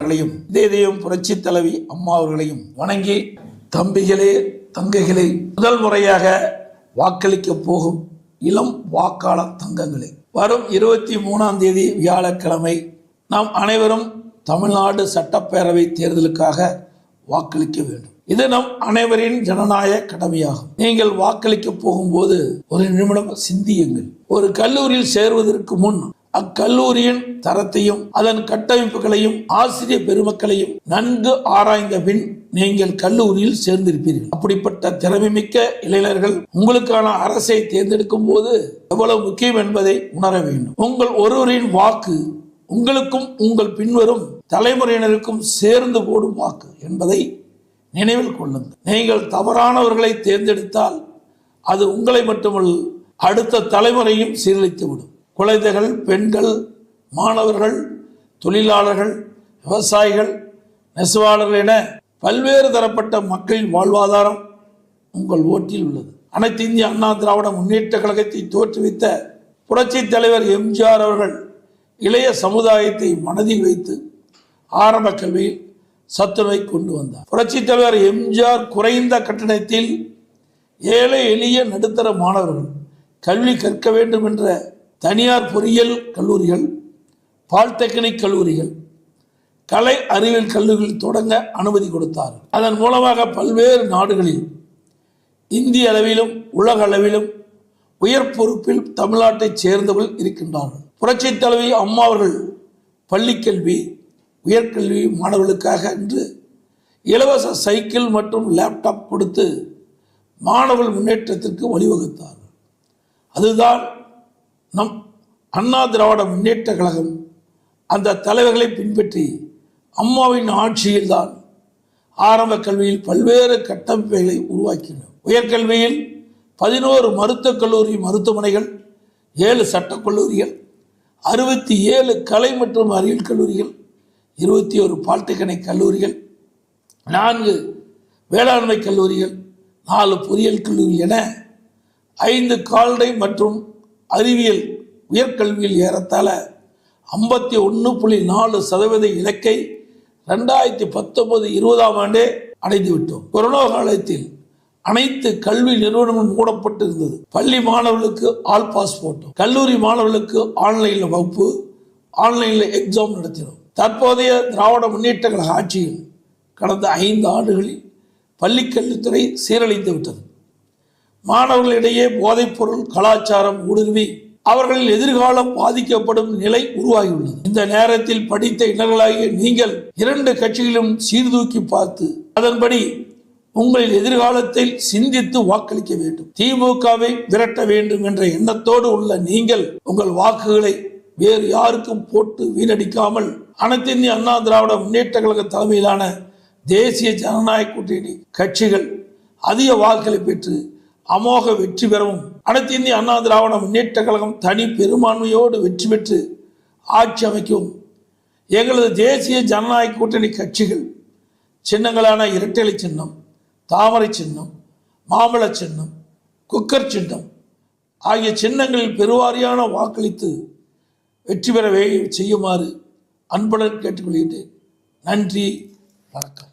அவர்களையும் இதயம் புரட்சி தலைவி அம்மா அவர்களையும் வணங்கி, தம்பிகளே தங்கைகளே, முதல் முறையாக வாக்களிக்க போகும் இளம் வாக்காளர் தங்கங்களே, வரும் 23ஆம் தேதி வியாழக்கிழமை நாம் அனைவரும் தமிழ்நாடு சட்டப்பேரவை தேர்தலுக்காக வாக்களிக்க வேண்டும். இது நம் அனைவரின் ஜனநாயக கடமையாகும். நீங்கள் வாக்களிக்க போகும்போது ஒரு நிமிடம் சிந்தியுங்கள். ஒரு கல்லூரியில் சேர்வதற்கு முன் அக்கல்லூரியின் தரத்தையும் அதன் கட்டமைப்புகளையும் ஆசிரியர் பெருமக்களையும் நன்கு ஆராய்ந்த பின் நீங்கள் கல்லூரியில் சேர்ந்திருப்பீர்கள். அப்படிப்பட்ட திறமைமிக்க இளைஞர்கள் உங்களுக்கான அரசை தேர்ந்தெடுக்கும் போது எவ்வளவு முக்கியம் என்பதை உணர வேண்டும். உங்கள் ஒருவரின் வாக்கு உங்களுக்கும் உங்கள் பின்வரும் தலைமுறையினருக்கும் சேர்ந்து போடும் வாக்கு என்பதை நினைவில் கொள்ளுங்கள். நீங்கள் தவறானவர்களை தேர்ந்தெடுத்தால் அது உங்களை மட்டுமல்ல, அடுத்த தலைமுறையும் சீரழித்துவிடும். குழந்தைகள், பெண்கள், மாணவர்கள், தொழிலாளர்கள், விவசாயிகள், நெசவாளர்கள் என பல்வேறு தரப்பட்ட மக்களின் வாழ்வாதாரம் உங்கள் ஓட்டில் உள்ளது. அனைத்து இந்திய அண்ணா திராவிட முன்னேற்ற கழகத்தை தோற்றுவித்த புரட்சி தலைவர் எம்ஜிஆர் அவர்கள் இளைய சமுதாயத்தை மனதில் வைத்து ஆரம்ப கல்வியில் சத்துணவை கொண்டு வந்தார். புரட்சி தலைவர் எம்ஜிஆர் குறைந்த கட்டணத்தில் ஏழை எளிய நடுத்தர மாணவர்கள் கல்வி கற்க வேண்டும் என்ற தனியார் பொறியியல் கல்லூரிகள், பாலிடெக்னிக் கல்லூரிகள், கலை அறிவியல் கல்லூரிகள் தொடங்க அனுமதி கொடுத்தார். அதன் மூலமாக பல்வேறு நாடுகளில் இந்திய அளவிலும் உலக அளவிலும் உயர் பொறுப்பில் தமிழ்நாட்டைச் சேர்ந்தவர்கள் இருக்கின்றார்கள். புரட்சி தலைவி அம்மா அவர்கள் பள்ளிக்கல்வி, உயர்கல்வி மாணவர்களுக்காக என்று இலவச சைக்கிள் மற்றும் லேப்டாப் கொடுத்து மாணவர்கள் முன்னேற்றத்திற்கு வழிவகுத்தார்கள். அதுதான் நம் அண்ணா திராவிட முன்னேற்ற கழகம் அந்த தலைவர்களை பின்பற்றி அம்மாவின் ஆட்சியில்தான் ஆரம்ப கல்வியில் பல்வேறு கட்டமைப்புகளை உருவாக்கினர். உயர்கல்வியில் 11 மருத்துவக் கல்லூரி மருத்துவமனைகள், 7 சட்டக்கல்லூரிகள், 67 கலை மற்றும் அறிவியல் கல்லூரிகள், 21 பாலிடெக்னிக் கல்லூரிகள், 4 வேளாண்மை கல்லூரிகள், 4 பொறியியல் கல்லூரிகள் என 5 கால்நடை மற்றும் அறிவியல் உயர்கல்வியில் ஏறத்தாழ 51.4% இலக்கை 2019-20ஆம் ஆண்டே அடைந்துவிட்டோம். கொரோனா காலத்தில் அனைத்து கல்வி நிறுவனங்களும் மூடப்பட்டிருந்தது. பள்ளி மாணவர்களுக்கு ஆல் பாஸ் போட்டோம். கல்லூரி மாணவர்களுக்கு ஆன்லைனில் வகுப்பு, ஆன்லைனில் எக்ஸாம் நடத்தினோம். தற்போதைய திராவிட முன்னேற்ற கழக ஆட்சியில் கடந்த 5 ஆண்டுகளில் பள்ளிக்கல்வித்துறை சீரழிந்து விட்டது. மாணவர்களிடையே போதைப்பொருள் கலாச்சாரம் ஊடுருவி அவர்களின் எதிர்காலம் பாதிக்கப்படும் நிலை உருவாகியுள்ளது. இந்த நேரத்தில் படித்த இளைஞர்களாகிய நீங்கள் 2 கட்சிகளிலும் சீர்தூக்கி பார்த்து அதன்படி உங்களின் எதிர்காலத்தில் சிந்தித்து வாக்களிக்க வேண்டும். திமுகவை விரட்ட வேண்டும் என்ற எண்ணத்தோடு உள்ள நீங்கள் உங்கள் வாக்குகளை வேறு யாருக்கும் போட்டு வீணடிக்காமல் அனைத்து இந்திய அண்ணா திராவிட முன்னேற்ற கழக தலைமையிலான தேசிய ஜனநாயக கூட்டணி கட்சிகள் அதிக வாக்குகளை பெற்று அமோக வெற்றி பெறவும், அனைத்து இந்திய அண்ணா திராவிட முன்னேற்ற கழகம் தனி பெரும்பான்மையோடு வெற்றி பெற்று ஆட்சி அமைக்கவும் எங்களது தேசிய ஜனநாயக கூட்டணி கட்சிகள் சின்னங்களான இரட்டை சின்னம், தாமரை சின்னம், மாம்பழ சின்னம், குக்கர் சின்னம் ஆகிய சின்னங்களில் பெருவாரியான வாக்களித்து வெற்றி பெற செய்யுமாறு அன்புடன் கேட்டுக்கொள்கின்றேன். நன்றி, வணக்கம்.